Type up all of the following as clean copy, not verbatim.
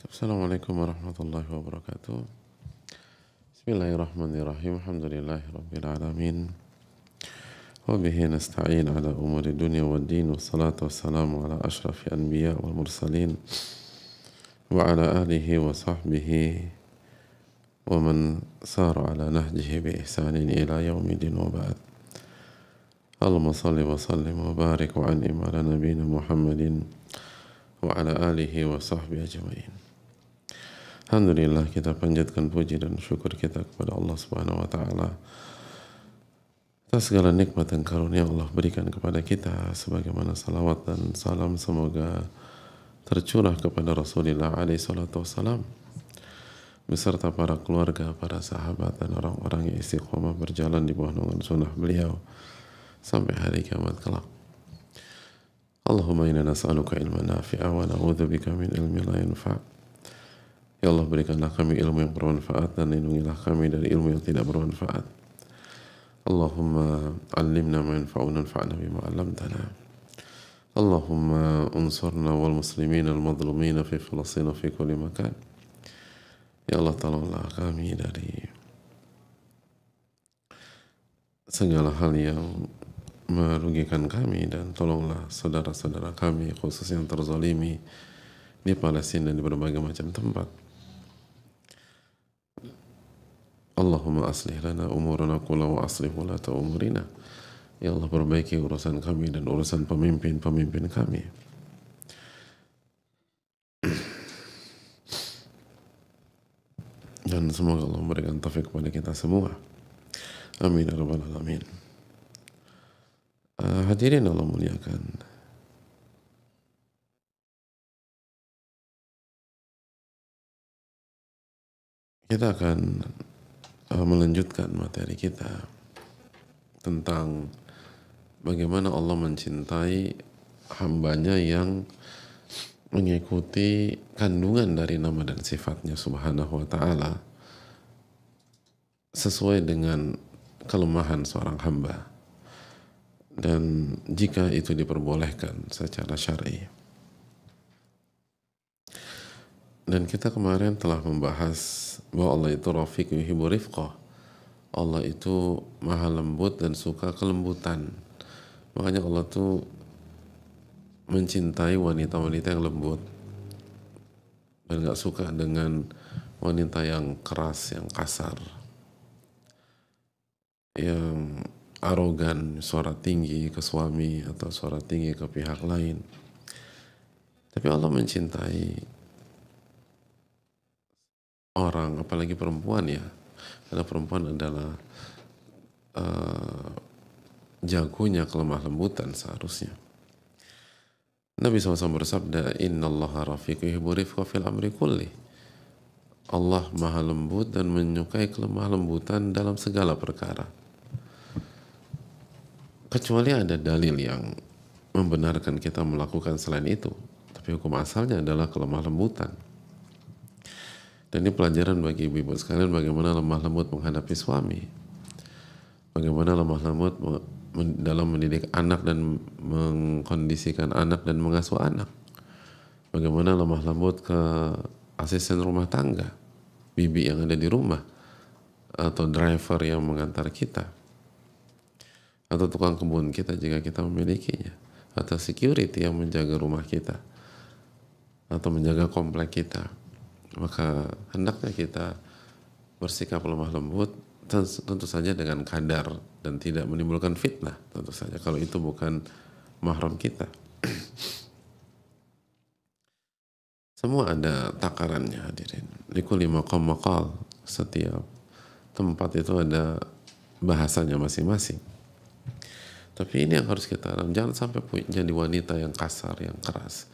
Assalamualaikum warahmatullahi wabarakatuh. Bismillahirrahmanirrahim. Alhamdulillahi rabbil alamin. Wa bihi nasta'in ala umuri dunya wad din. Wassalatu wassalamu ala ashrafil anbiya wal mursalin wa ala alihi wa sahbihi wa man sara ala nahjihi bi ihsanin ila yaumidin wa ba'd. Allahumma salli wa sallim wa barik wa an'im ala nabiyyina Muhammadin wa ala alihi wa sahbihi ajma'in. Alhamdulillah, kita panjatkan puji dan syukur kita kepada Allah Subhanahu wa taala atas segala nikmat dan karunia Allah berikan kepada kita, sebagaimana salawat dan salam semoga tercurah kepada Rasulullah alaihi salatu wassalam beserta para keluarga, para sahabat dan orang-orang yang istiqomah berjalan di bawah naungan sunnah beliau sampai hari kiamat kelak. Allahumma inna nas'aluka ilman nafi'a wa na'udzubika min ilmin la yanfa'. Ya Allah, berikanlah kami ilmu yang bermanfaat dan lindungilah kami dari ilmu yang tidak bermanfaat. Allahumma allimna ma yanfa'una wanfa'na bima 'allamtana. Allahumma unsurna wal muslimin al madlumin fi Filastin fi kulli makan. Ya Allah, tolonglah kami dari segala hal yang merugikan kami, dan tolonglah saudara-saudara kami khusus yang terzalimi di Palestina dan di berbagai macam tempat. Allahumma aslih lana umurana kulla wa aslih wulata umurina. Ya Allah, perbaiki urusan kami dan urusan pemimpin-pemimpin kami. Dan semoga Allah memberikan taufik kepada kita semua. Amin ya rabbal alamin. Hadirin Allah muliakan. Kita akan melanjutkan materi kita tentang bagaimana Allah mencintai hambanya yang mengikuti kandungan dari nama dan sifatnya subhanahu wa ta'ala sesuai dengan kelemahan seorang hamba, dan jika itu diperbolehkan secara syar'i. Dan kita kemarin telah membahas bahwa Allah itu rafiq yuhibbu rifqah. Allah itu maha lembut dan suka kelembutan. Makanya Allah tuh mencintai wanita-wanita yang lembut dan gak suka dengan wanita yang keras, yang kasar, yang arogan, suara tinggi ke suami atau suara tinggi ke pihak lain. Tapi Allah mencintai orang, apalagi perempuan ya, karena perempuan adalah jagonya kelemah lembutan seharusnya. Nabi SAW bersabda, innallaha rafiqu yuhibbu rifqa fil amri kulli. Allah maha lembut dan menyukai kelemah lembutan dalam segala perkara, kecuali ada dalil yang membenarkan kita melakukan selain itu. Tapi hukum asalnya adalah kelemah lembutan. Dan ini pelajaran bagi ibu-ibu sekalian, bagaimana lemah lembut menghadapi suami, bagaimana lemah lembut dalam mendidik anak dan mengkondisikan anak dan mengasuh anak, bagaimana lemah lembut ke asisten rumah tangga, bibi yang ada di rumah, atau driver yang mengantar kita, atau tukang kebun kita jika kita memilikinya, atau security yang menjaga rumah kita atau menjaga komplek kita. Maka hendaknya kita bersikap lemah lembut, tentu saja dengan kadar dan tidak menimbulkan fitnah, tentu saja kalau itu bukan mahram kita. Semua ada takarannya, hadirin. Likulli maqam maqal. Setiap tempat itu ada bahasanya masing-masing. Tapi ini yang harus kita jangan sampai jadi wanita yang kasar, yang keras.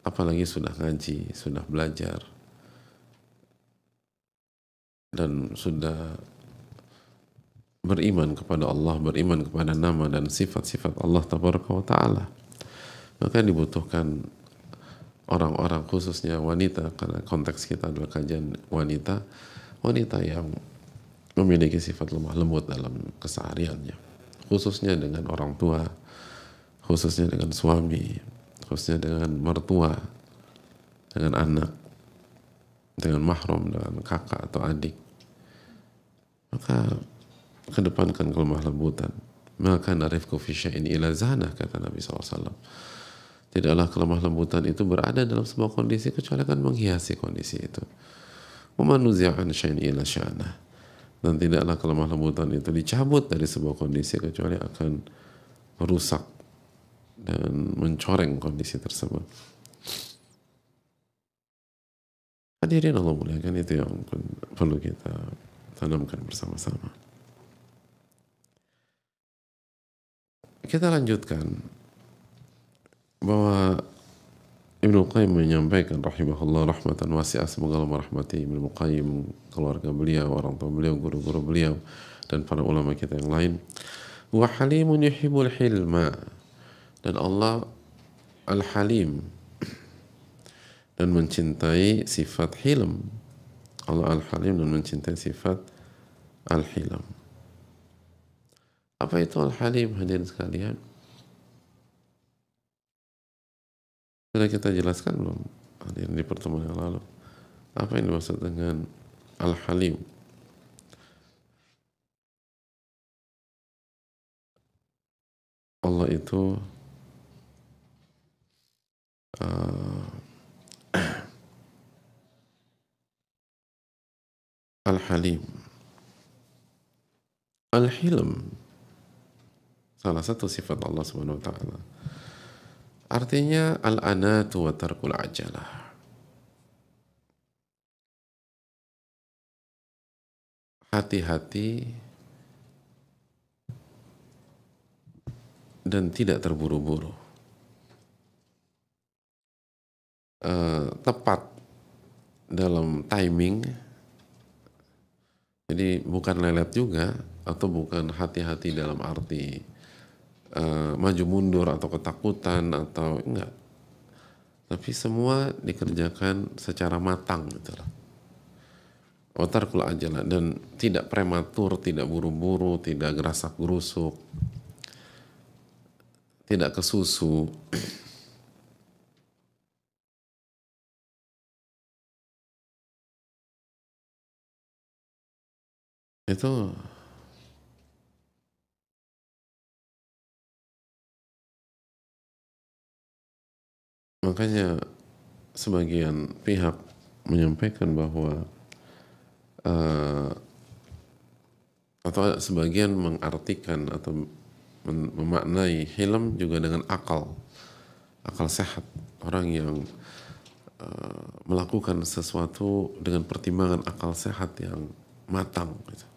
Apalagi sudah ngaji, sudah belajar, dan sudah beriman kepada Allah, beriman kepada nama dan sifat-sifat Allah tabaraka wa ta'ala. Maka dibutuhkan orang-orang, khususnya wanita, karena konteks kita adalah kajian wanita, wanita yang memiliki sifat lemah lembut dalam kesehariannya, khususnya dengan orang tua, khususnya dengan suami, khususnya dengan mertua, dengan anak, dengan mahram, dengan kakak atau adik, maka kedepankan kelemah lembutan. Maka narifku fi syai'in ila zanah, kata Nabi SAW. Tidaklah kelemah lembutan itu berada dalam sebuah kondisi kecuali akan menghiasi kondisi itu. Wa man nuzi'a an syai'in ila sya'nah. Dan tidaklah kelemah lembutan itu dicabut dari sebuah kondisi kecuali akan merusak dan mencoreng kondisi tersebut. Hadirin Allah muliakan, itu yang perlu kita tanamkan bersama-sama. Kita lanjutkan bahwa Ibnu Qayyim menyampaikan rahimahullah rahmatan wasi'ah, semoga Allah merahmati Ibnu Qayyim, keluarga beliau, orang tua beliau, guru-guru beliau, dan para ulama kita yang lain. Wa halimun yuhibbul hilma, dan Allah al-halim dan mencintai sifat hilm. Allah al-halim dan mencintai sifat al-hilm. Apa itu al-halim, hadirin sekalian? Sudah kita jelaskan belum hadirin di pertemuan yang lalu? Apa yang dimaksud dengan al-halim? Allah itu al-halim. Al-hilm salah satu sifat Allah Subhanahu wa taala. Artinya al-anatu wa tarkul ajalah. Hati-hati dan tidak terburu-buru. Tepat dalam timing. Jadi bukan lelet juga, atau bukan hati-hati dalam arti maju mundur atau ketakutan atau enggak, tapi semua dikerjakan secara matang gitu loh. Watarkul ajalah, dan tidak prematur, tidak buru-buru, tidak gerasak gerusuk, tidak kesusu. Itu makanya sebagian pihak menyampaikan bahwa atau sebagian mengartikan atau memaknai hilm juga dengan akal sehat, orang yang melakukan sesuatu dengan pertimbangan akal sehat yang matang gitu.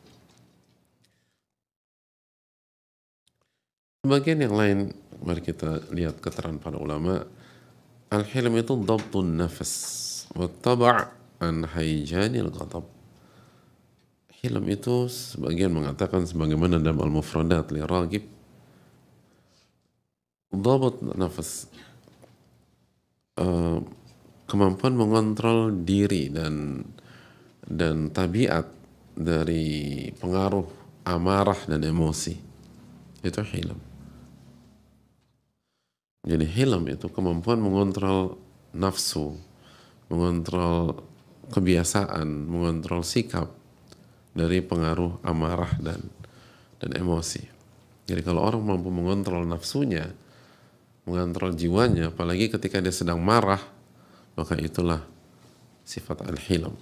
Sebagian yang lain, mari kita lihat keterangan para ulama. Al-hilm itu dhabtun nafas wa taba' an hayjanil ghadab. Hilm itu sebagian mengatakan sebagaimana dalam Al-Mufradat li Raghib, dhabt nafas, kemampuan mengontrol diri dan tabiat dari pengaruh amarah dan emosi. Itu hilm. Jadi hilm itu kemampuan mengontrol nafsu, mengontrol kebiasaan, mengontrol sikap dari pengaruh amarah dan emosi. Jadi kalau orang mampu mengontrol nafsunya, mengontrol jiwanya, apalagi ketika dia sedang marah, maka itulah sifat al-hilm.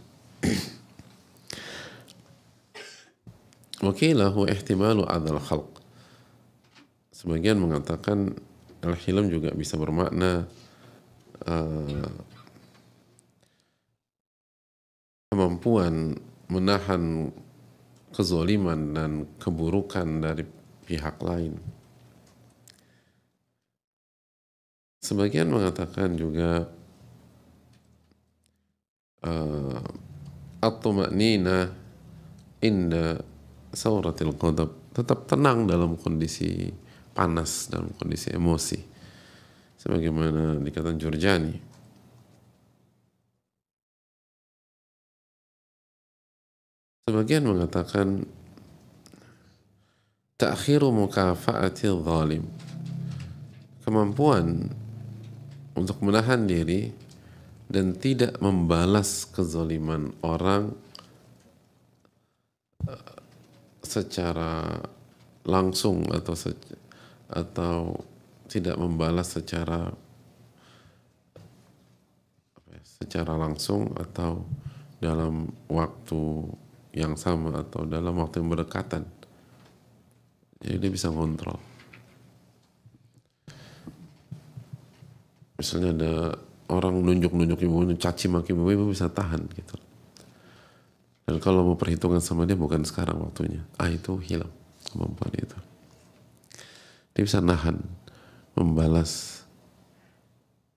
Wakilahu ihtimalu adzal khalq. Sebagian mengatakan al-hilm juga bisa bermakna kemampuan menahan kezaliman dan keburukan dari pihak lain. Sebagian mengatakan juga at-tuma'nina inda sauratil ghadab, tetap tenang dalam kondisi panas, dalam kondisi emosi, sebagaimana dikatakan Jurjani. Sebagian mengatakan ta'khiru mukafa'atil zalim, kemampuan untuk menahan diri dan tidak membalas kezaliman orang secara langsung atau tidak membalas secara langsung atau dalam waktu yang sama atau dalam waktu yang berdekatan. Jadi dia bisa ngontrol. Misalnya ada orang nunjuk-nunjuk ibu, caci maki ibu bisa tahan gitu. Dan kalau mau perhitungan sama dia bukan sekarang waktunya. Itu hilang kemampuan itu. Dia bisa nahan, membalas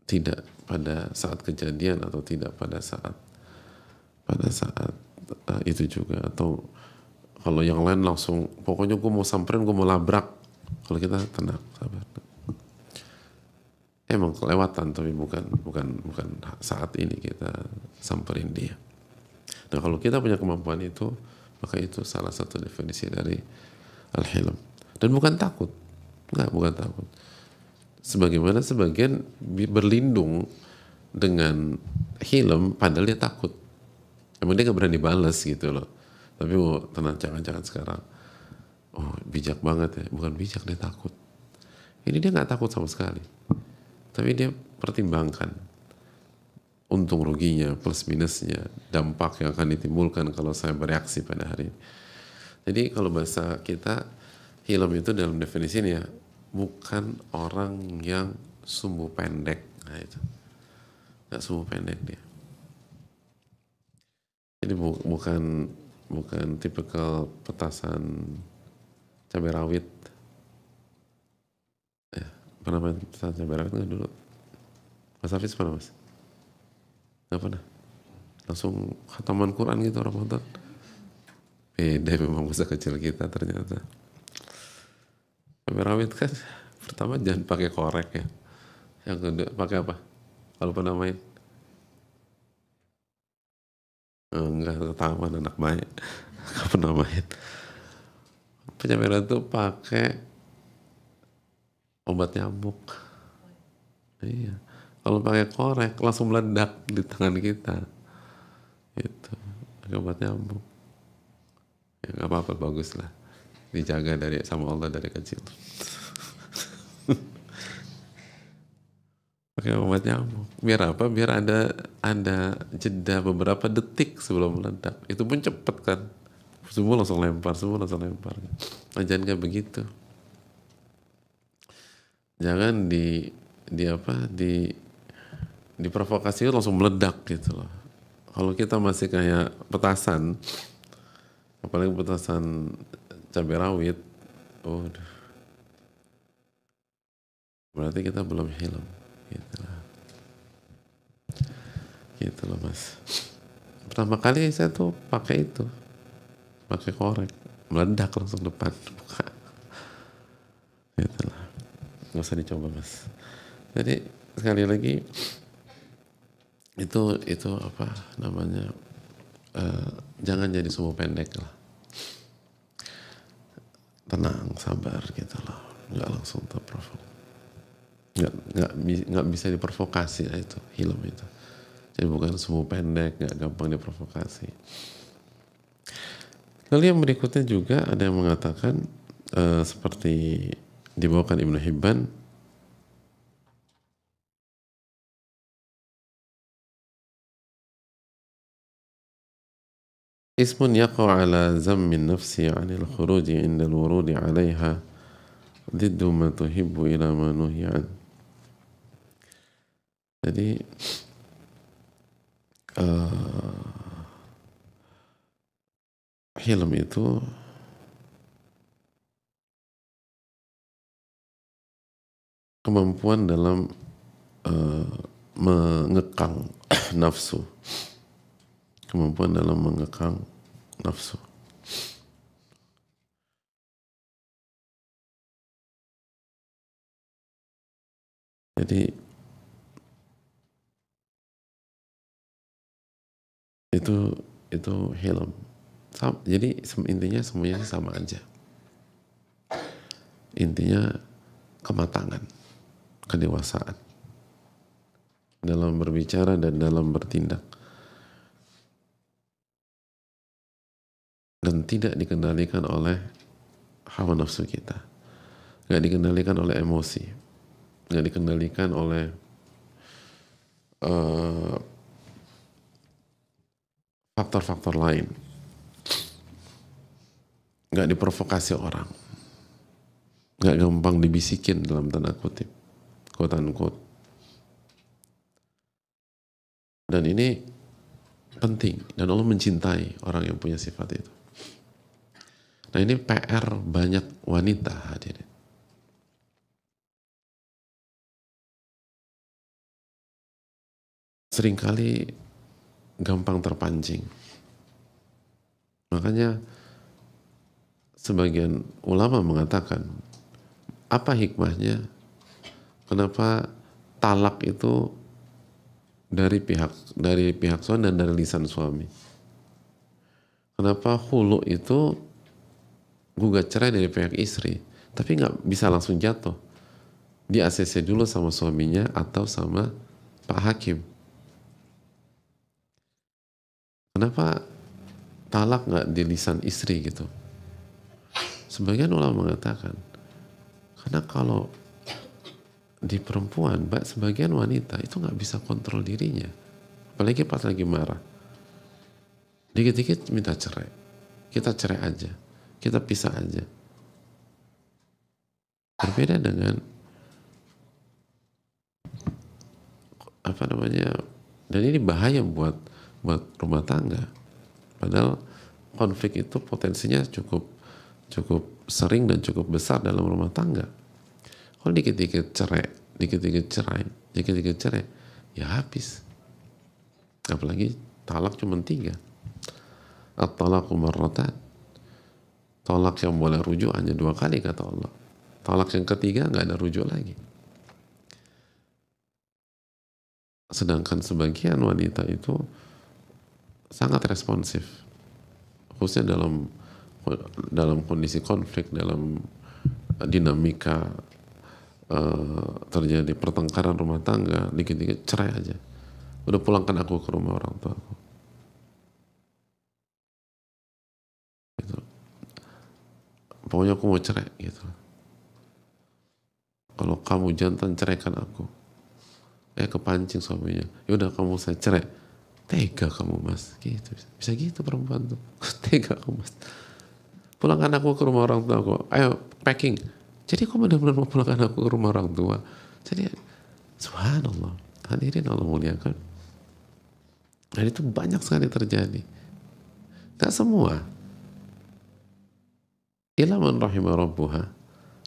tidak pada saat kejadian atau tidak pada saat itu juga. Atau kalau yang lain langsung, pokoknya gue mau samperin, gue mau labrak. Kalau kita tenang, sabar. Emang kelewatan, tapi bukan saat ini kita samperin dia. Nah kalau kita punya kemampuan itu, maka itu salah satu definisi dari al-hilm. Dan bukan takut, bukan takut. Sebagaimana sebagian berlindung dengan hilm, padahal dia takut. Emang dia gak berani balas gitu loh. Tapi tenang, jangan sekarang. Oh bijak banget ya, bukan bijak, dia takut. Ini dia gak takut sama sekali. Tapi dia pertimbangkan untung ruginya, plus minusnya, dampak yang akan ditimbulkan kalau saya bereaksi pada hari ini. Jadi kalau bahasa kita, hilm itu dalam definisi ini ya, bukan orang yang sumbu pendek. Nah itu, gak sumbu pendek dia. Jadi bukan tipikal petasan cabai rawit. Pernah main petasan cabai rawit nggak dulu? Mas Hafiz pernah mas? Nggak pernah? Langsung khataman Quran gitu Ramadan? Beda memang masa kecil kita ternyata. Cabai rawit kan pertama jangan pakai korek ya. Yang kedua pakai apa? Kalau pernah main? Enggak, ketahuan anak baik. Nggak pernah main. Cabai rawit itu pakai obat nyamuk. Iya. Kalau pakai korek langsung meledak di tangan kita. Itu pakai obat nyamuk. Ya nggak apa-apa, bagus lah. Dijaga sama Allah dari kecil. Pakai obat nyamuk. Biar apa? Biar ada jeda beberapa detik sebelum meledak. Itu pun cepet kan. Semua langsung lempar. Nah, jangan kayak begitu. Jangan diprovokasi langsung meledak gitu loh. Kalau kita masih kayak petasan, apalagi petasan cabai rawit, berarti kita belum hilm. Gitu loh mas. Pertama kali saya tuh pakai korek, meledak langsung depan buka. Gitu lah. Nggak usah dicoba mas. Jadi sekali lagi itu apa namanya, jangan jadi sumbu pendek lah. Tenang, sabar gitu loh. Nggak langsung terprovok. Nggak bisa diprovokasi lah itu hilm itu. Jadi bukan sumbu pendek, nggak gampang diprovokasi. Lalu yang berikutnya juga ada yang mengatakan seperti dibawakan Ibnu Hibban, ismun yaqa'u ala zammin nafsi 'anil khuruji 'inda al-wurudi 'alaiha diddu ma tuhibbu ila ma nuhiya an. Jadi hilm itu kemampuan dalam mengekang nafsu. Kemampuan dalam mengekang nafsu. Jadi itu hilm. Jadi intinya semuanya sama aja. Intinya kematangan, kedewasaan. dalam berbicara dan dalam bertindak, dan tidak dikendalikan oleh hawa nafsu kita, nggak dikendalikan oleh emosi, nggak dikendalikan oleh faktor-faktor lain, nggak diprovokasi orang, nggak gampang dibisikin dalam tanda kutip, quote unquote. Dan ini penting, dan Allah mencintai orang yang punya sifat itu. Nah, ini PR banyak wanita, hadirin. Seringkali gampang terpancing. Makanya sebagian ulama mengatakan, apa hikmahnya kenapa talak itu dari pihak suami dan dari lisan suami? Kenapa hulu itu gugat cerai dari pihak istri, tapi nggak bisa langsung jatuh? Dia ACC dulu sama suaminya atau sama Pak Hakim. Kenapa talak nggak di lisan istri gitu? Sebagian ulama mengatakan, karena kalau di perempuan, sebagian wanita itu nggak bisa kontrol dirinya, apalagi pas lagi marah. Dikit-dikit minta cerai, kita cerai aja, kita pisah aja. Berbeda dengan dan ini bahaya buat rumah tangga. Padahal konflik itu potensinya cukup sering dan cukup besar dalam rumah tangga. Kalau dikit-dikit cerai, ya habis. Apalagi talak cuma 3. At-talaqu marratan. Talak yang boleh rujuk hanya 2 kali kata Allah. Talak yang ketiga nggak ada rujuk lagi. Sedangkan sebagian wanita itu sangat responsif, khususnya dalam kondisi konflik, dalam dinamika terjadi pertengkaran rumah tangga, dikit-dikit cerai aja. Udah pulangkan aku ke rumah orang tua aku. Gitu. Pokoknya aku mau cerai gitu. Kalau kamu jantan, ceraikan aku. Kepancing suaminya. Yaudah kamu saya cerai. Tega kamu mas. Gitu. Bisa gitu perempuan tuh. Tega kamu mas. Pulangkan aku ke rumah orang tua aku. Ayo packing. Jadi kok benar-benar mau pulangkan aku ke rumah orang tua. Jadi subhanallah. Hadirin Allah muliakan. Dan itu banyak sekali terjadi. Gak semua. Illa man rahimah rabbuha.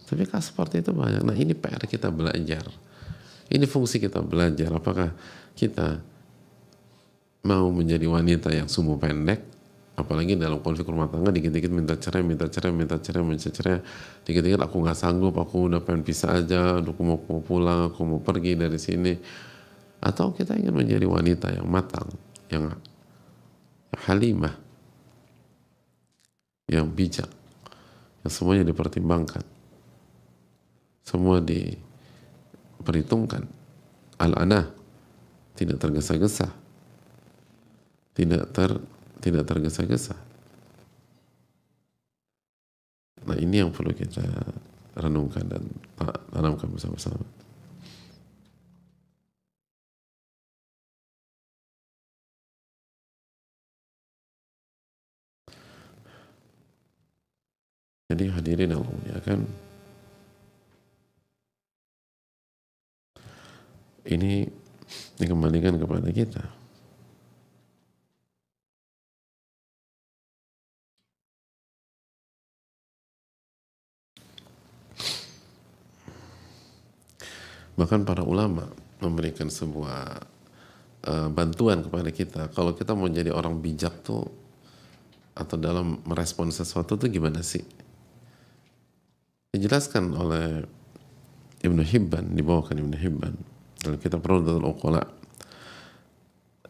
Tapi kan seperti itu banyak. Nah ini PR kita belajar. Ini fungsi kita belajar. Apakah kita mau menjadi wanita yang sumbu pendek, apalagi dalam konflik rumah tangga, dikit-dikit minta cerai, dikit-dikit aku nggak sanggup, aku udah pengen pisah aja, aku mau pulang, aku mau pergi dari sini. Atau kita ingin menjadi wanita yang matang, yang halimah, yang bijak, yang semuanya dipertimbangkan, semua diperhitungkan, al-anah, tidak tergesa-gesa, tidak tergesa-gesa. Nah ini yang perlu kita renungkan dan tanamkan bersama-sama. Jadi hadirin Allah muliakan, ini dikembalikan kepada kita. Bahkan para ulama memberikan sebuah bantuan kepada kita. Kalau kita mau jadi orang bijak tuh, atau dalam merespon sesuatu tuh gimana sih? Dijelaskan oleh Ibnu Hibban, dibawakan Ibnu Hibban dalam kitab Rawdatul Uqala.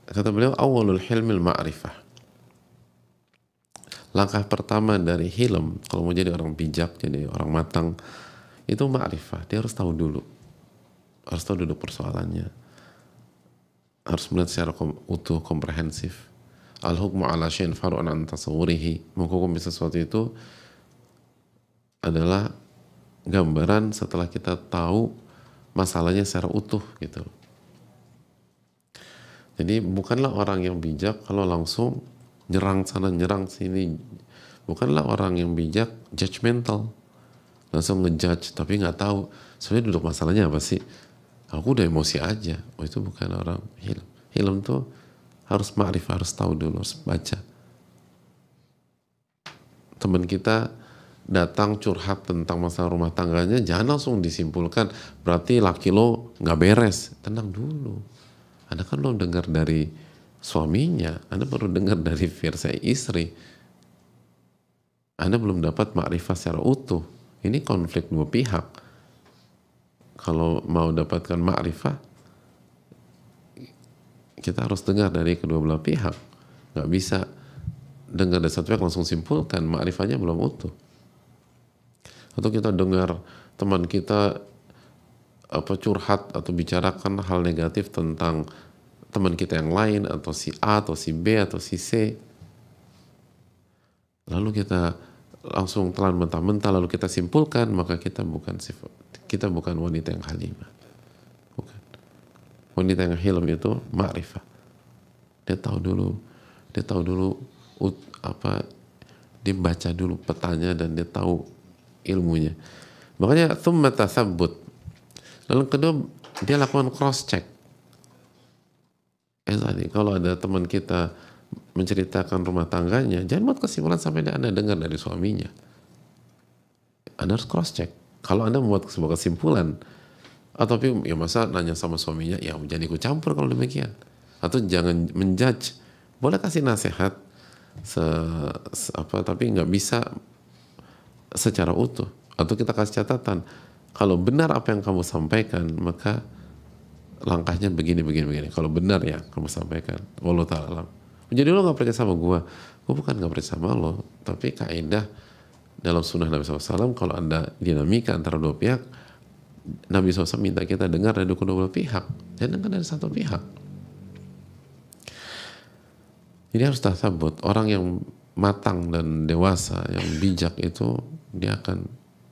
Kata beliau, awalul hilmil ma'rifah. Langkah pertama dari hilm, kalau mau jadi orang bijak, jadi orang matang, itu ma'rifah. Dia harus tahu dulu. Harus tahu duduk persoalannya. harus melihat secara utuh, komprehensif. Al-hukmu ala syai'in far'un an tasawwurihi. Menghukumi sesuatu itu adalah gambaran setelah kita tahu masalahnya secara utuh gitu. Jadi bukanlah orang yang bijak kalau langsung nyerang sana nyerang sini. Bukanlah orang yang bijak judgmental, langsung ngejudge tapi nggak tahu sebenarnya duduk masalahnya apa sih. Aku udah emosi aja. Oh, itu bukan orang hilm. Hilm tuh harus ma'rifah, harus tahu dulu, harus baca. Teman kita datang curhat tentang masalah rumah tangganya, jangan langsung disimpulkan berarti laki lo nggak beres. Tenang dulu. Anda kan belum dengar dari suaminya, Anda baru dengar dari versi istri. Anda belum dapat makrifat secara utuh. Ini konflik dua pihak. Kalau mau dapatkan makrifat, kita harus dengar dari kedua belah pihak. Nggak bisa dengar dari satu pihak langsung simpulkan, makrifatnya belum utuh. Atau kita dengar teman kita curhat atau bicarakan hal negatif tentang teman kita yang lain atau si A atau si B atau si C, lalu kita langsung telan mentah-mentah lalu kita simpulkan, maka kita bukan wanita yang halimah. Bukan. Wanita yang hilm itu ma'rifah. Dia tahu dulu dia baca dulu petanya dan dia tahu ilmunya. Makanya thumma tathabbut. Lalu kedua, dia lakukan cross check. Tadi kalau ada teman kita menceritakan rumah tangganya, jangan buat kesimpulan sampai Anda dengar dari suaminya. Anda harus cross check. Kalau Anda membuat sebuah kesimpulan, atau ya masa nanya sama suaminya, ya jangan ikut campur kalau demikian. Atau jangan menjudge. Boleh kasih nasihat, tapi nggak bisa secara utuh. Atau kita kasih catatan, kalau benar apa yang kamu sampaikan, maka langkahnya begini. Kalau benar ya kamu sampaikan, wallahu ta'ala alam. Jadi lo gak percaya sama gue bukan gak percaya sama lo, tapi kaidah dalam sunnah Nabi SAW, kalau ada dinamika antara dua pihak, Nabi SAW minta kita dengar dari kedua belah pihak, jangan dengar dari satu pihak. Jadi harus tasabut. Orang yang matang dan dewasa, yang bijak itu, dia akan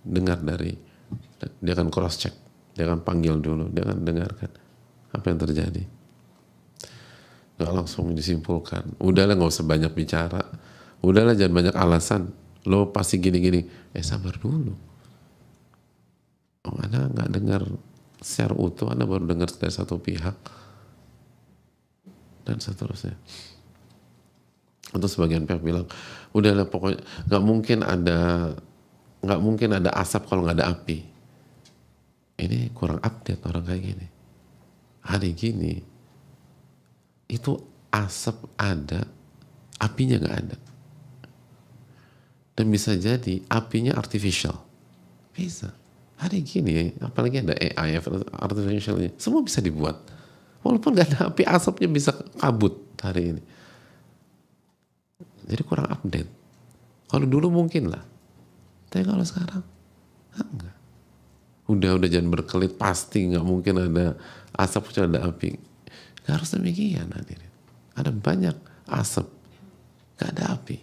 dengar dia akan cross check, dia akan panggil dulu, dia akan dengarkan apa yang terjadi. Nggak langsung disimpulkan. Udahlah nggak usah banyak bicara. Udahlah jangan banyak alasan. Lo pasti gini-gini. Sabar dulu. Anda nggak dengar secara utuh, Anda baru dengar dari satu pihak. Dan seterusnya. Untuk sebagian pihak bilang, udahlah pokoknya nggak mungkin ada asap kalau nggak ada api. Ini kurang update orang kayak gini. Hari gini itu asap ada, apinya nggak ada. Dan bisa jadi apinya artificial. Bisa. Hari gini, apalagi ada AI, artificialnya, semua bisa dibuat. Walaupun nggak ada api, asapnya bisa kabut hari ini. Jadi kurang update. Kalau dulu mungkin lah. Tapi kalau sekarang, enggak. Udah jangan berkelit, pasti nggak mungkin ada asap kecuali ada api. Nggak harus demikian hadirin. Ada banyak asap, nggak ada api.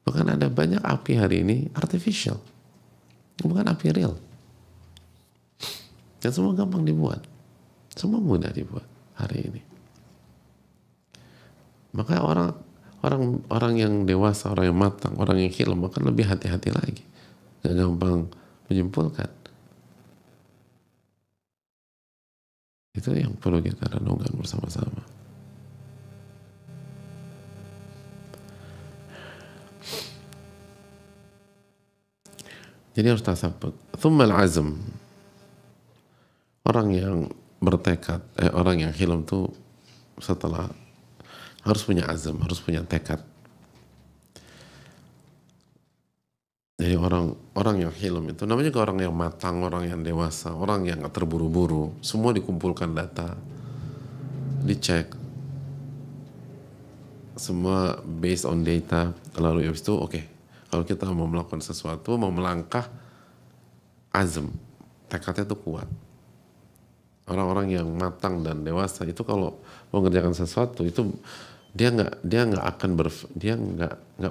Bahkan ada banyak api hari ini artificial, bukan api real. Dan semua gampang dibuat, semua mudah dibuat hari ini. Maka orang yang dewasa, orang yang matang, orang yang hilm akan lebih hati-hati lagi, nggak gampang menyimpulkan. Itu yang perlu kita renungkan bersama-sama. Jadi harus tasabut. Thummal azm. Orang yang bertekad, orang yang hilm tuh setelah harus punya azam, harus punya tekad. Jadi orang yang hilm itu namanya juga orang yang matang, orang yang dewasa, orang yang gak terburu-buru. Semua dikumpulkan data, dicek, semua based on data. Lalu habis itu oke, kalau kita mau melakukan sesuatu, mau melangkah, azam, tekadnya itu kuat. Orang-orang yang matang dan dewasa itu kalau mau mengerjakan sesuatu itu dia nggak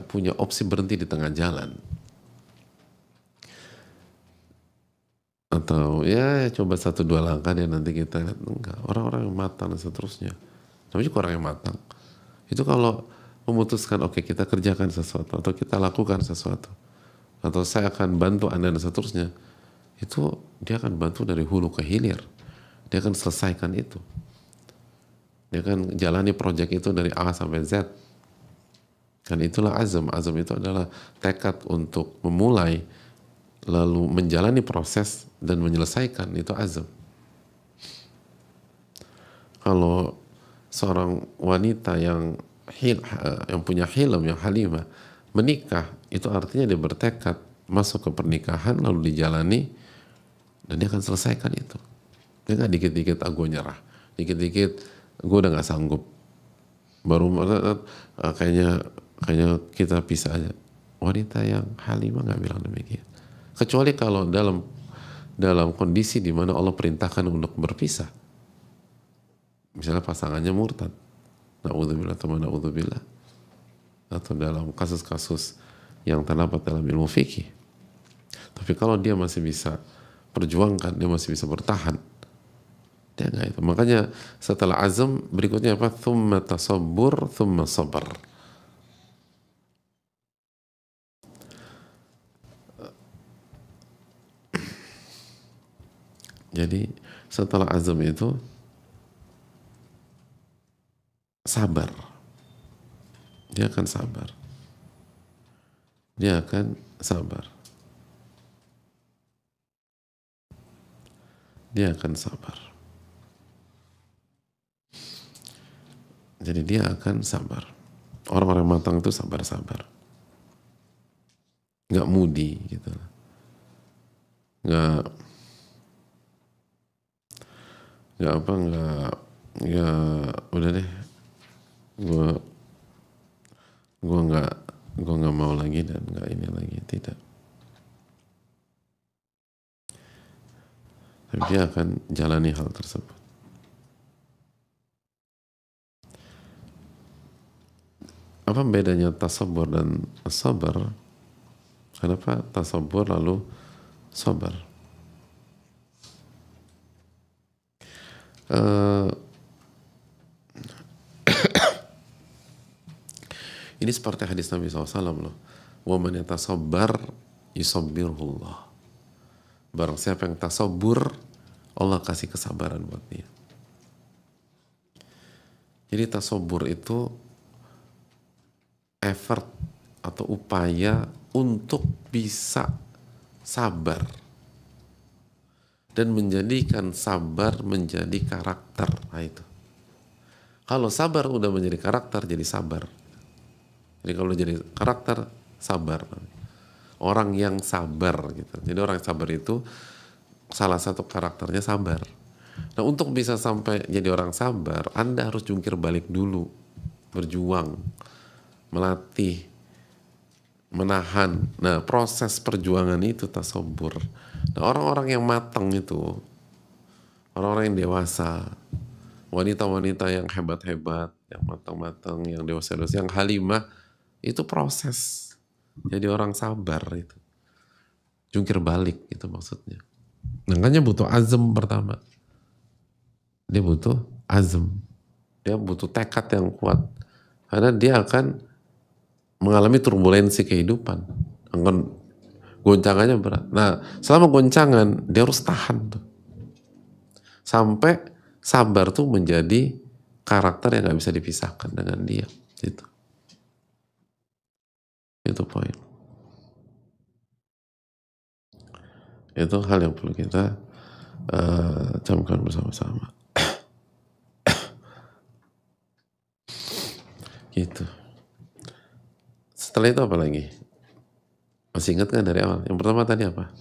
punya opsi berhenti di tengah jalan, atau ya coba satu dua langkah dia nanti kita lihat. Enggak, orang-orang yang matang dan seterusnya. Namanya juga orang yang matang itu kalau memutuskan oke, kita kerjakan sesuatu atau kita lakukan sesuatu atau saya akan bantu Anda dan seterusnya, itu dia akan bantu dari hulu ke hilir. Dia akan selesaikan itu. Dia akan jalani proyek itu dari A sampai Z. Dan itulah azam. Azam itu adalah tekad untuk memulai, lalu menjalani proses dan menyelesaikan. Itu azam. Kalau seorang wanita yang punya hilm, yang halimah, menikah, itu artinya dia bertekad masuk ke pernikahan lalu dijalani dan dia akan selesaikan itu. Dia nggak dikit-dikit gue nyerah, dikit-dikit gue udah nggak sanggup, baru kayaknya kita pisah aja. Wanita yang halimah nggak bilang demikian, kecuali kalau dalam kondisi di mana Allah perintahkan untuk berpisah, misalnya pasangannya murtad, na'udzubillah atau na'udzubillah, atau dalam kasus-kasus yang terdapat dalam ilmu fikih. Tapi kalau dia masih bisa perjuangkan, dia masih bisa bertahan, dia nggak itu. Makanya setelah azam berikutnya apa? Thumma tasabbur, thumma sabar. Jadi setelah azam itu sabar. Dia akan sabar. Dia akan sabar. Dia akan sabar. Jadi dia akan sabar. Orang-orang matang itu sabar-sabar. Nggak mudi gitu. Nggak udah deh. Gue nggak mau lagi dan nggak ini lagi, tidak. Tapi dia akan jalani hal tersebut. Apa bedanya tasabur dan sabar? Kenapa tasabur lalu sabar? Ini seperti hadis Nabi SAW loh. Wa man yatasabbar yusabbirullah. Barang siapa yang tasabur, Allah kasih kesabaran buat dia. Jadi tasabur itu effort atau upaya untuk bisa sabar dan menjadikan sabar menjadi karakter. Nah itu. Kalau sabar udah menjadi karakter, jadi sabar. Jadi kalau jadi karakter, sabar. Orang yang sabar gitu. Jadi orang yang sabar itu salah satu karakternya sabar. Nah untuk bisa sampai jadi orang sabar, Anda harus jungkir balik dulu, berjuang, melatih, menahan. Nah proses perjuangan itu tasabur. Nah orang-orang yang matang itu, orang-orang yang dewasa, wanita-wanita yang hebat-hebat, yang matang-matang, yang dewasa-dewasa, yang halimah, itu proses jadi orang sabar itu. Jungkir balik itu maksudnya. Makanya butuh azam pertama. Dia butuh azam. Dia butuh tekad yang kuat. Karena dia akan mengalami turbulensi kehidupan. Akan goncangannya berat. Nah, selama goncangan dia harus tahan tuh. Sampai sabar tuh menjadi karakter yang gak bisa dipisahkan dengan dia. Itu poin. Itu hal yang perlu kita camkan bersama-sama. Gitu. Setelah itu apa lagi? Masih ingat kan dari awal? Yang pertama tadi apa?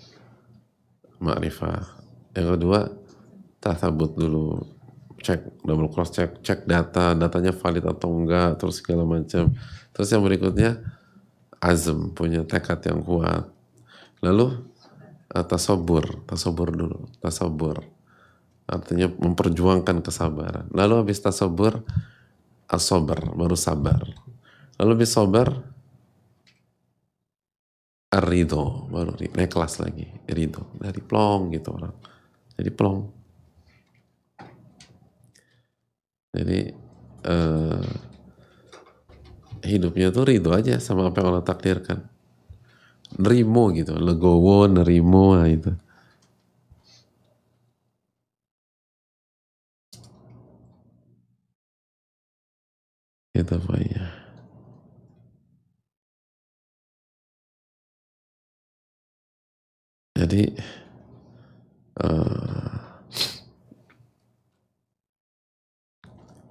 Ma'rifah. Yang kedua, tasabut dulu. Cek, double cross check, cek datanya valid atau enggak, terus segala macam. Terus yang berikutnya, azam, punya tekad yang kuat. Lalu tasabur dulu, tasabur. artinya memperjuangkan kesabaran. Lalu habis tasabur, as-sabar, baru sabar. Lalu habis sabar, ar-ridho, baru naik kelas lagi, ridho. Dari plong gitu orang. Jadi plong. Jadi hidupnya tuh ridho aja sama apa yang Allah takdirkan. Nerimo gitu, legowo, nerimo, nah itu. Itu pokoknya. Jadi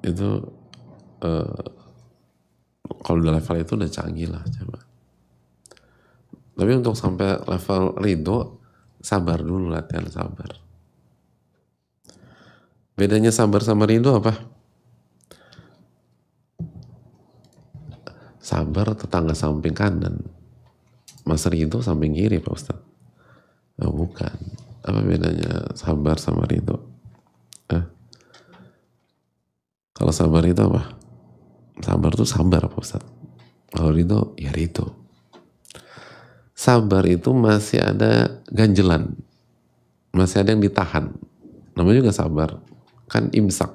itu kalau udah level itu udah canggih lah coba. Tapi untuk sampai level ridho, sabar dulu, latihan sabar. Bedanya sabar sama ridho apa? Sabar tetangga samping kanan, Mas ridho samping kiri Pak Ustaz. Oh, bukan. Apa bedanya sabar sama ridho? Kalau sabar itu apa? Sabar tuh sabar Pak Ustaz. Kalau ridho, ya ridho. Sabar itu masih ada ganjelan, masih ada yang ditahan. Namanya juga sabar, kan imsak.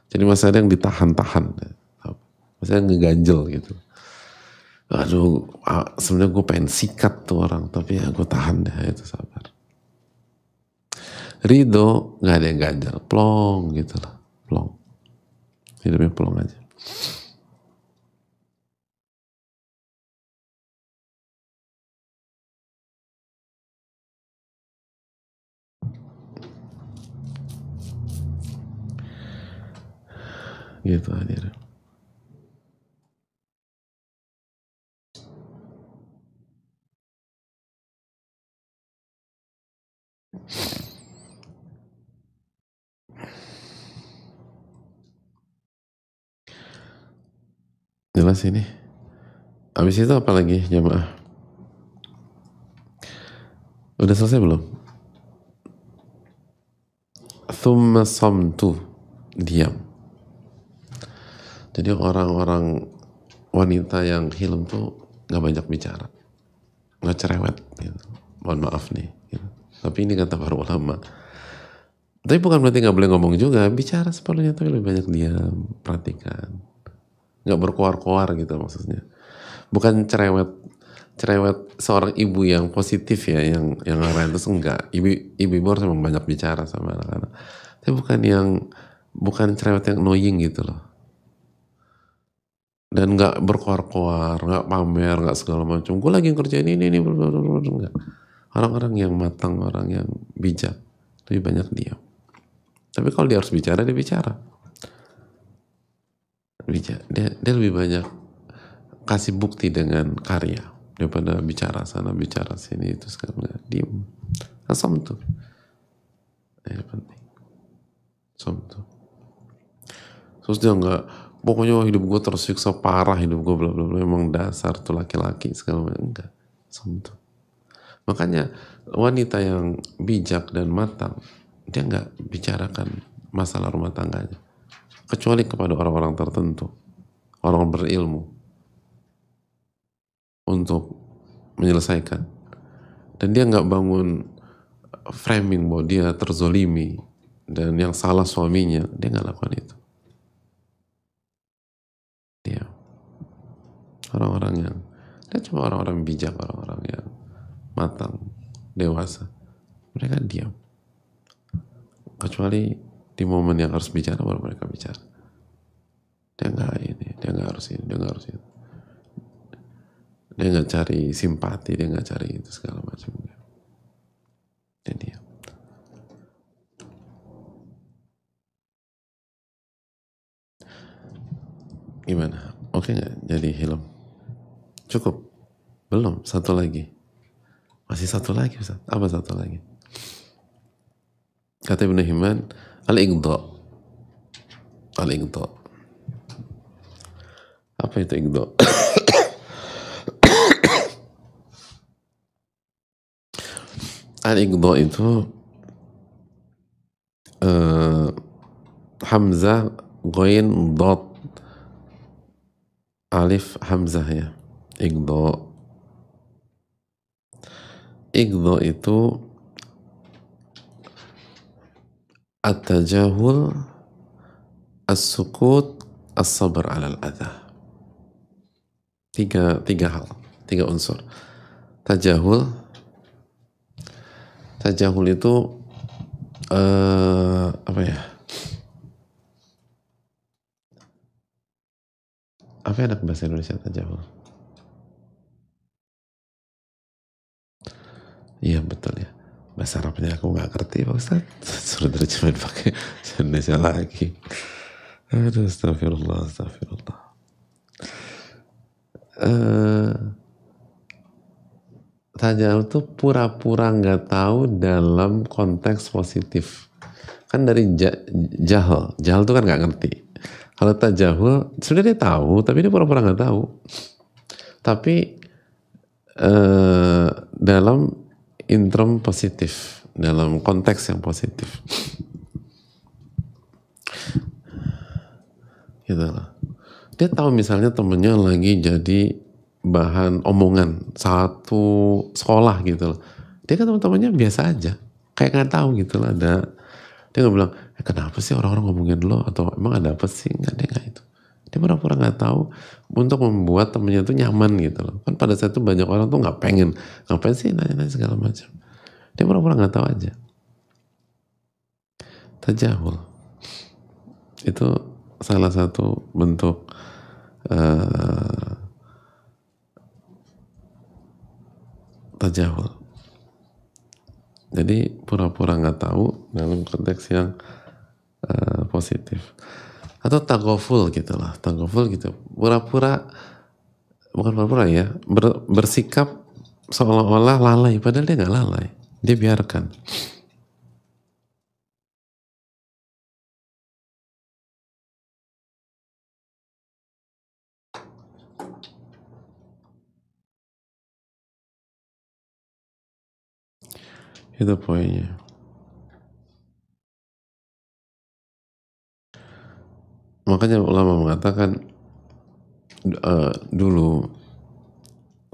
Jadi masih ada yang ditahan-tahan, masih ada yang ngeganjel gitu. Aduh, sebenarnya gue pengen sikat tuh orang, tapi ya gue tahan deh, itu sabar. Ridho nggak ada yang ganjel, plong gitu lah, plong. Hidupnya plong aja. Gitu hadir. Jelas ini. Habis itu apa lagi jamaah? Udah selesai belum? Thumma samtu, diam. Jadi orang-orang wanita yang hilm tuh nggak banyak bicara, nggak cerewet. Gitu. Mohon maaf nih. Gitu. Tapi ini kata para ulama. Tapi bukan berarti nggak boleh ngomong juga, bicara seperlunya tapi lebih banyak diam, perhatikan, nggak berkoar-koar gitu maksudnya. Bukan cerewet, cerewet seorang ibu yang positif ya, yang lain terus enggak. Ibu harus memang banyak bicara sama anak-anak. Tapi bukan cerewet yang annoying gitu loh. Dan nggak berkoar-koar, nggak pamer, nggak segala macam. Gue lagi ngerjain ini, enggak. Orang-orang yang matang, orang yang bijak, lebih banyak diam. Tapi kalau dia harus bicara, dia bicara. Dia lebih banyak kasih bukti dengan karya daripada bicara sana, bicara sini, itu sekarang diem. Asam tuh. Ini penting. Asam tuh. Terus dia nggak, pokoknya hidup gue tersiksa parah, hidup gue bla bla bla, emang dasar tuh laki-laki segala macam. Enggak. Asam tuh. Makanya wanita yang bijak dan matang, dia nggak bicarakan masalah rumah tangganya, kecuali kepada orang-orang tertentu, orang berilmu, untuk menyelesaikan. Dan dia nggak bangun framing bahwa dia terzolimi dan yang salah suaminya, dia nggak lakukan itu. Dia dia cuma orang-orang bijak, orang-orang yang matang, dewasa, mereka diam. Kecuali di momen yang harus bicara baru mereka bicara. Dia nggak ini, dia nggak harus ini, dia nggak harus itu. Dia nggak cari simpati, dia nggak cari itu segala macam. Dia diam. Gimana? Oke nggak jadi hilm? Cukup? Belum, satu lagi. Masih satu lagi Ustaz. Apa satu lagi? Kata Ibnu Himman, al-iqda. Al-iqda. Apa itu iqda? Al-iqda itu hamzah, ghain, dot, alif, hamzah ya. Igdo. Igdo itu at-tajahul, as-sukut, as-sabr ala al-adha. Tiga hal, tiga unsur. Tajahul itu apa ya? Apa enak bahasa Indonesia tajahul? Iya betul ya. Bahasa Arabnya aku nggak ngerti Pak Ustaz. Suruh terjemahin pakai Indonesia lagi. Aduh, astagfirullah. Tajahul itu pura-pura nggak tahu dalam konteks positif. Kan dari jahal itu kan nggak ngerti. Kalau tajahul sebenarnya dia tahu, tapi dia pura-pura nggak tahu. Tapi dalam interim positif, dalam konteks yang positif. Gitu lah. Dia tahu misalnya temennya lagi jadi bahan omongan satu sekolah gitu loh. Dia kan teman-temannya biasa aja, kayak nggak tahu gitu loh. Dia nggak bilang, kenapa sih orang-orang ngomongin lo, atau emang ada apa sih? Dia nggak itu. Dia pura-pura nggak tahu untuk membuat temennya tuh nyaman gitu loh. Kan pada saat itu banyak orang tuh nggak pengen, ngapain sih nanya-nanya segala macam. Dia pura-pura nggak tahu aja. Tajahul itu salah satu bentuk tajahul. Jadi pura-pura nggak tahu dalam konteks yang positif. Atau tagoful gitu lah, tagoful gitu. Pura-pura, bukan pura-pura ya, bersikap seolah-olah lalai, padahal dia nggak lalai. Dia biarkan. Itu poinnya. Makanya ulama mengatakan dulu,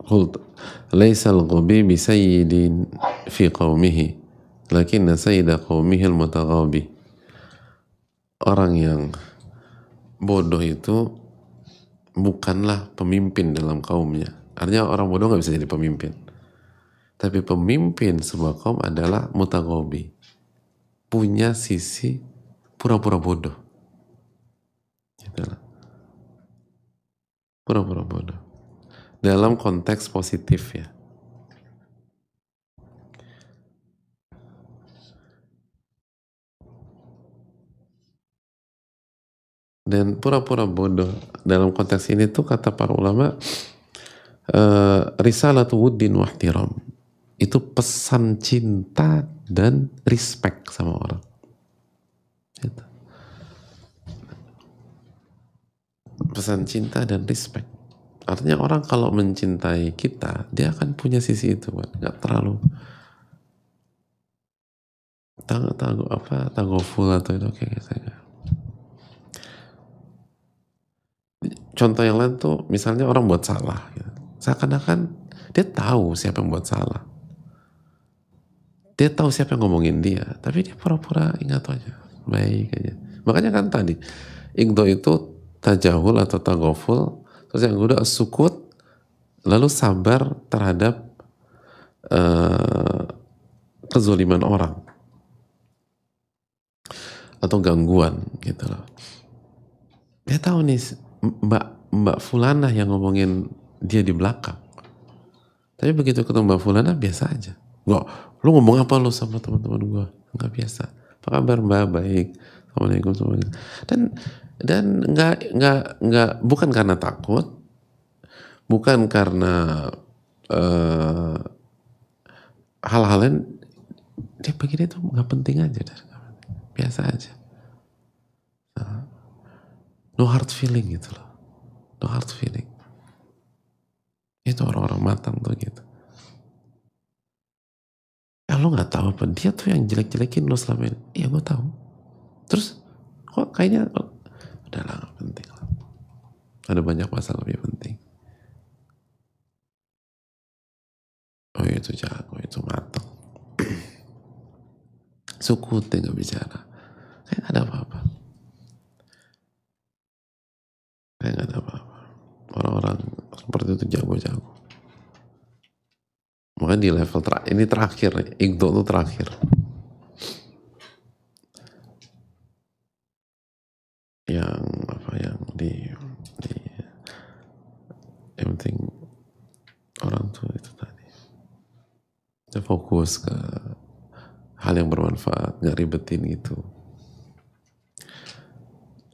qult laisal ghabi bi sayyidin fi qaumihi lakinna sayyida qaumihi al-mutaghabi. Orang yang bodoh itu bukanlah pemimpin dalam kaumnya. Artinya orang bodoh nggak bisa jadi pemimpin. Tapi pemimpin sebuah kaum adalah mutaghabi, punya sisi pura-pura bodoh. Gitu. Pura-pura bodoh. Dalam konteks positif ya. Dan pura-pura bodoh dalam konteks ini tuh kata para ulama, risalatu wuddin wa ihtiram. Itu pesan cinta dan respect sama orang. Gitu. Pesan cinta dan respect. Artinya orang kalau mencintai kita, dia akan punya sisi itu, nggak terlalu tanggoful atau itu kayak gitu. Contoh yang lain tuh, misalnya orang buat salah, gitu. Seakan-akan dia tahu siapa yang buat salah. Dia tahu siapa yang ngomongin dia, tapi dia pura-pura ingat aja, baik aja. Makanya kan tadi, igdo itu tajahul atau tagoful, terus yang kedua sukut, lalu sabar terhadap kezoliman orang atau gangguan gitu loh. Dia tahu nih Mbak Fulana yang ngomongin dia di belakang, tapi begitu ketemu Mbak Fulana biasa aja. Nggak, lu ngomong apa lu sama teman-teman gua? Nggak biasa. Apa kabar Mbak? Baik. Assalamualaikum. Dan nggak bukan karena takut, bukan karena hal-hal lain. Dia begini tuh nggak penting aja, biasa aja. No hard feeling gitu loh. No hard feeling. Itu orang-orang matang tuh gitu. Lo nggak tahu apa, dia tuh yang jelek-jelekin lo selama ini. Iya gue tahu. Terus Kok kayaknya udahlah nggak penting lah. Ada banyak masalah lebih penting. Oh itu jago, itu matang. Sukute nggak bicara. Kayak nggak ada apa-apa. Kayak nggak ada apa-apa. Orang-orang seperti itu jago-jago. Makanya di level ini terakhir, Igdo itu terakhir. Yang apa yang yang penting orang tuh itu tadi. Dia fokus ke hal yang bermanfaat, nggak ribetin gitu.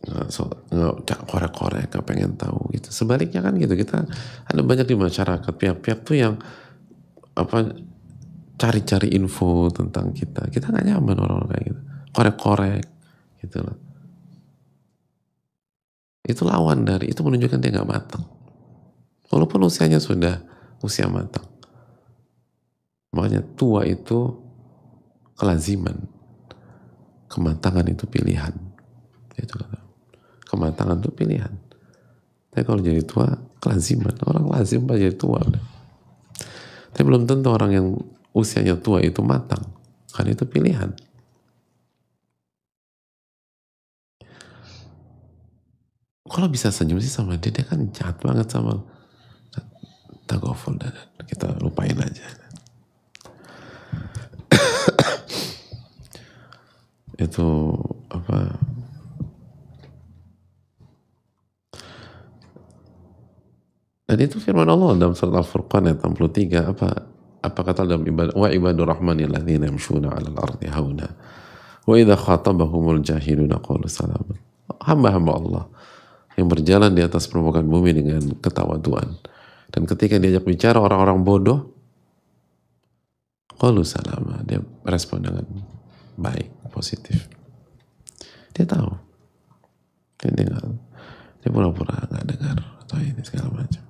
Nggak korek-korek, nggak pengen tahu gitu. Sebaliknya kan gitu, kita ada banyak di masyarakat pihak-pihak tuh yang apa cari-cari info tentang kita nggak nyaman orang-orang kayak gitu, korek-korek gitu loh. Itu lawan dari, itu menunjukkan dia nggak matang walaupun usianya sudah usia matang. Makanya tua itu kelaziman, kematangan itu pilihan. Itu kata, kematangan itu pilihan. Tapi kalau jadi tua kelaziman, orang lazim pas jadi tua udah. Tapi belum tentu orang yang usianya tua itu matang, kan itu pilihan. Kalau bisa senyum sih sama dia kan jahat banget sama Tagoful, dan kita lupain aja. Itu apa? Dan itu firman Allah dalam surat Al-Furqan ayat 63, apa kata dalam wa ibadur rahmani alladzina yamshuna 'alal ardi hauna wa idza khatabahumul jahiluna qalu salama. Hamba-hamba Allah yang berjalan di atas permukaan bumi dengan ketawaduan, dan ketika diajak bicara orang-orang bodoh, qalu salama, dia respon dengan baik, positif. Dia tahu, dia pura-pura nggak dengar atau ini segala macam.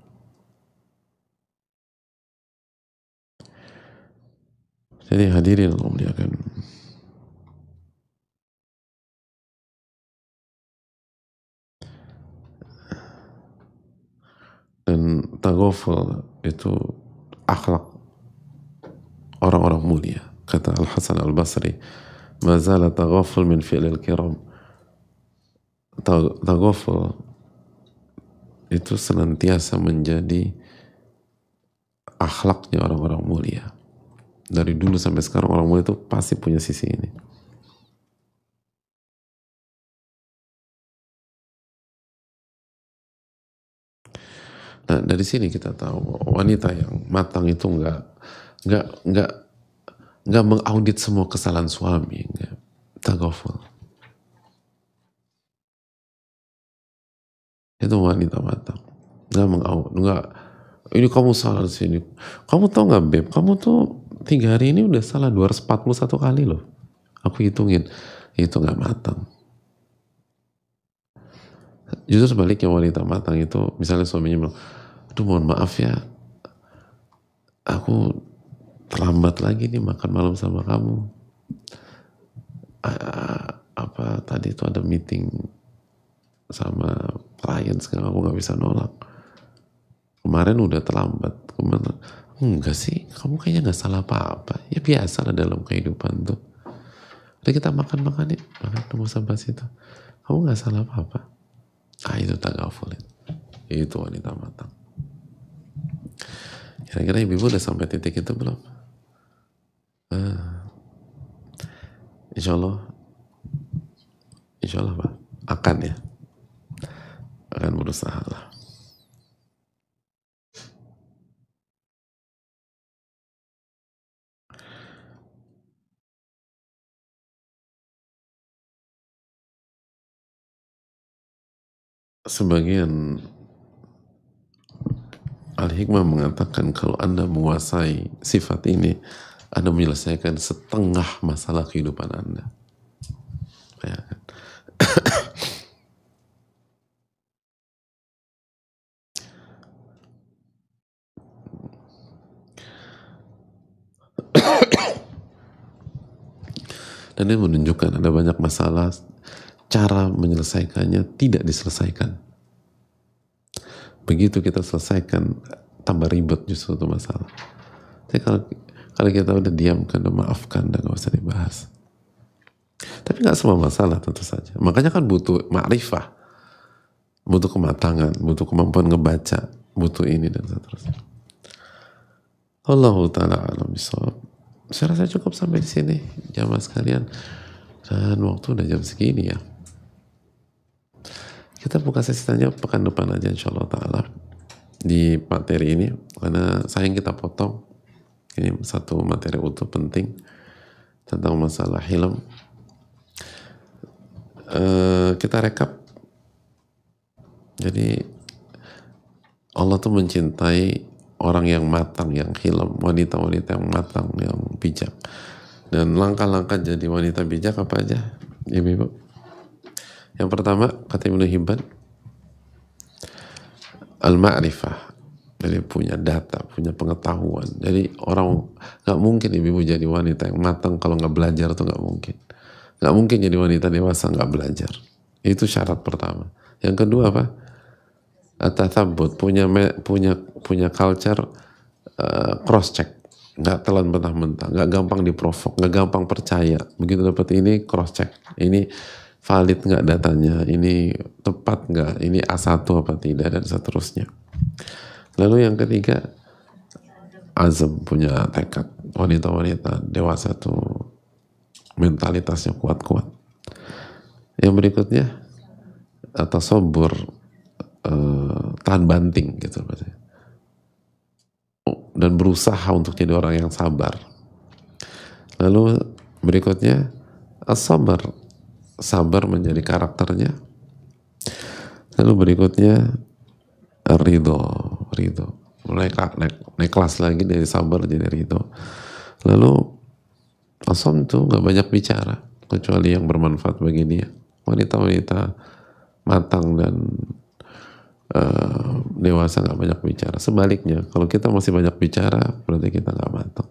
Jadi hadirin Allah muliakan, dan taghaful itu akhlak orang-orang mulia. Kata Al-Hasan Al-Basri, mazala taghaful min fi'lil kiram. Taghaful itu senantiasa menjadi akhlaknya orang-orang mulia. Dari dulu sampai sekarang orang mulia itu pasti punya sisi ini. Nah dari sini kita tahu wanita yang matang itu nggak mengaudit semua kesalahan suami, nggak. Taghaful itu wanita matang, nggak ini kamu salah di sini. Kamu tahu nggak Beb, kamu tuh 3 hari ini udah salah 241 kali loh. Aku hitungin, itu nggak matang. Justru sebaliknya wanita matang itu, misalnya suaminya bilang, aduh mohon maaf ya, aku terlambat lagi nih makan malam sama kamu. Apa tadi itu ada meeting sama klien, sekarang aku nggak bisa nolak. Kemarin udah terlambat. Kemarin, enggak sih, kamu kayaknya nggak salah apa-apa. Ya biasa lah dalam kehidupan tuh. Udah kita makan-makan ya, makan tunggu sampai situ. Kamu nggak salah apa-apa. Itu taghaful. Itu wanita matang. Kira-kira ibu udah sampai titik itu belum? Insya Allah Pak, akan ya, akan berusaha lah. Sebagian Al-Hikmah mengatakan kalau Anda menguasai sifat ini, Anda menyelesaikan setengah masalah kehidupan Anda. Ya kan? Dan ini menunjukkan ada banyak masalah cara menyelesaikannya tidak diselesaikan. Begitu kita selesaikan, tambah ribet justru itu masalah. Tapi kalau kita udah diamkan dan maafkan, dan gak usah dibahas. Tapi gak semua masalah tentu saja. Makanya kan butuh ma'rifah, butuh kematangan, butuh kemampuan ngebaca, butuh ini dan seterusnya. Allahu ta'ala alam bisawab. Saya rasa cukup sampai di sini, jamaah sekalian. Dan waktu udah jam segini ya. Kita buka sesi tanya pekan depan aja insyaallah ta'ala di materi ini, karena sayang kita potong. Ini satu materi utuh penting tentang masalah hilm. Kita rekap. Jadi Allah tuh mencintai orang yang matang, yang hilm, wanita-wanita yang matang, yang bijak. Dan langkah-langkah jadi wanita bijak apa aja, ibu-ibu? Yang pertama, kata Ibnu Hibban, al-ma'rifah. Jadi punya data, punya pengetahuan. Jadi orang nggak mungkin ibu-ibu jadi wanita yang matang kalau nggak belajar, tuh nggak mungkin. Nggak mungkin jadi wanita dewasa nggak belajar. Itu syarat pertama. Yang kedua apa? At-tathabbut, punya culture cross check, nggak telan mentah-mentah, nggak gampang diprovok, nggak gampang percaya. Begitu dapat ini cross check, ini valid nggak datanya, ini tepat nggak, ini A1 apa tidak, dan seterusnya. Lalu yang ketiga, azam, punya tekad. Wanita-wanita dewasa tuh mentalitasnya kuat-kuat. Yang berikutnya, atau sobur, tahan banting gitu, dan berusaha untuk jadi orang yang sabar. Lalu berikutnya, as-sabar, sabar menjadi karakternya. Lalu berikutnya, ridho, mulai naik kelas lagi dari sabar jadi ridho. Lalu asam tuh nggak banyak bicara kecuali yang bermanfaat bagi dia. Wanita-wanita matang dan dewasa nggak banyak bicara. Sebaliknya, kalau kita masih banyak bicara berarti kita nggak matang.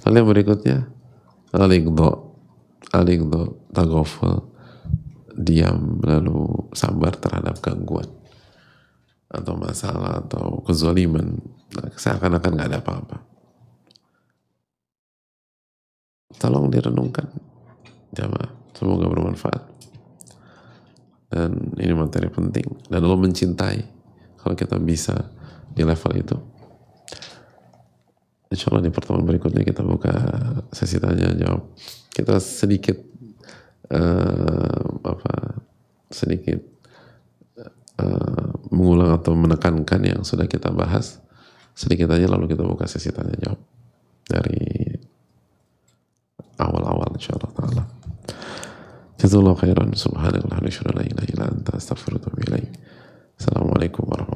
Lalu yang berikutnya, aligdo, taghaful, diam lalu sabar terhadap gangguan atau masalah atau kezaliman, seakan-akan nggak ada apa-apa. Tolong direnungkan, jamaah, semoga bermanfaat. Dan ini materi penting, dan Allah mencintai kalau kita bisa di level itu. Insya Allah di pertemuan berikutnya kita buka sesi tanya jawab. Kita sedikit mengulang atau menekankan yang sudah kita bahas sedikit aja, lalu kita buka sesi tanya jawab dari awal-awal insyaallah ta'ala. Jazakallahu khairan, subhanallah, la ilaha illa anta, astaghfiruka wa atubu ilaik. Assalamualaikum warahmatullahi wabarakatuh.